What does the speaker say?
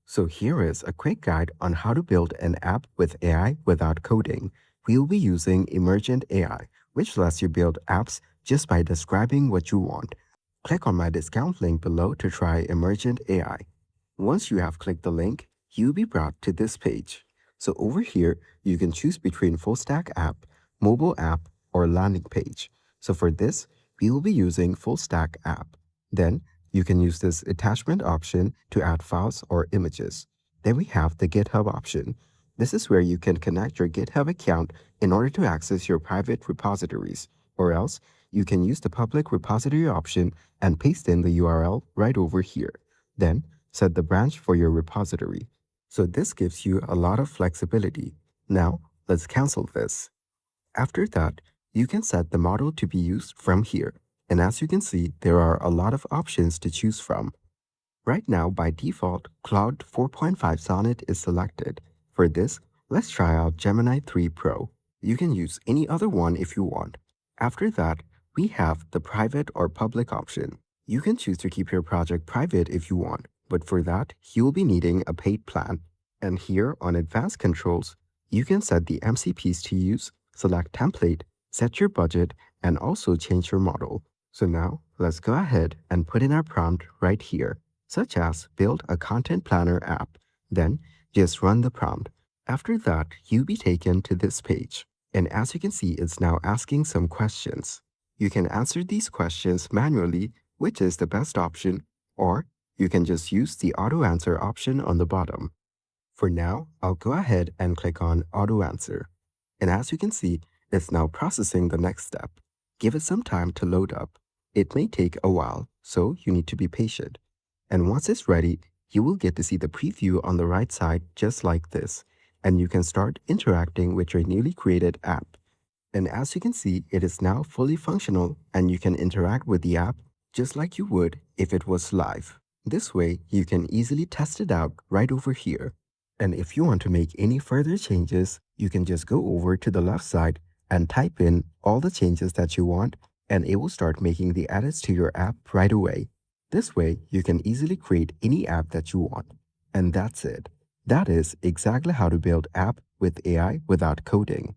So here is a quick guide on how to build an app with AI without coding. We will be using Emergent AI, which lets you build apps just by describing what you want. Click on my discount link below to try Emergent AI. Once you have clicked the link, you'll be brought to this page. So over here, you can choose between full stack app, mobile app, or landing page. So for this, we will be using full stack app. Then you can use this attachment option to add files or images. Then we have the GitHub option. This is where you can connect your GitHub account in order to access your private repositories, or else you can use the public repository option and paste in the URL right over here. Then set the branch for your repository. So this gives you a lot of flexibility. Now let's cancel this. After that, you can set the model to be used from here. And as you can see, there are a lot of options to choose from. Right now, by default, Claude 4.5 Sonnet is selected. For this, let's try out Gemini 3 Pro. You can use any other one if you want. After that, we have the private or public option. You can choose to keep your project private if you want, but for that, you will be needing a paid plan. And here on Advanced Controls, you can set the MCPs to use, select Template, set your budget, and also change your model. So now, let's go ahead and put in our prompt right here, such as build a content planner app. Then, just run the prompt. After that, you'll be taken to this page. And as you can see, it's now asking some questions. You can answer these questions manually, which is the best option, or you can just use the auto answer option on the bottom. For now, I'll go ahead and click on auto answer. And as you can see, it's now processing the next step. Give it some time to load up. It may take a while, so you need to be patient. And once it's ready, you will get to see the preview on the right side just like this, and you can start interacting with your newly created app. And as you can see, it is now fully functional and you can interact with the app just like you would if it was live. This way, you can easily test it out right over here. And if you want to make any further changes, you can just go over to the left side and type in all the changes that you want, and it will start making the edits to your app right away. This way, you can easily create any app that you want. And that's it. That is exactly how to build app with AI without coding.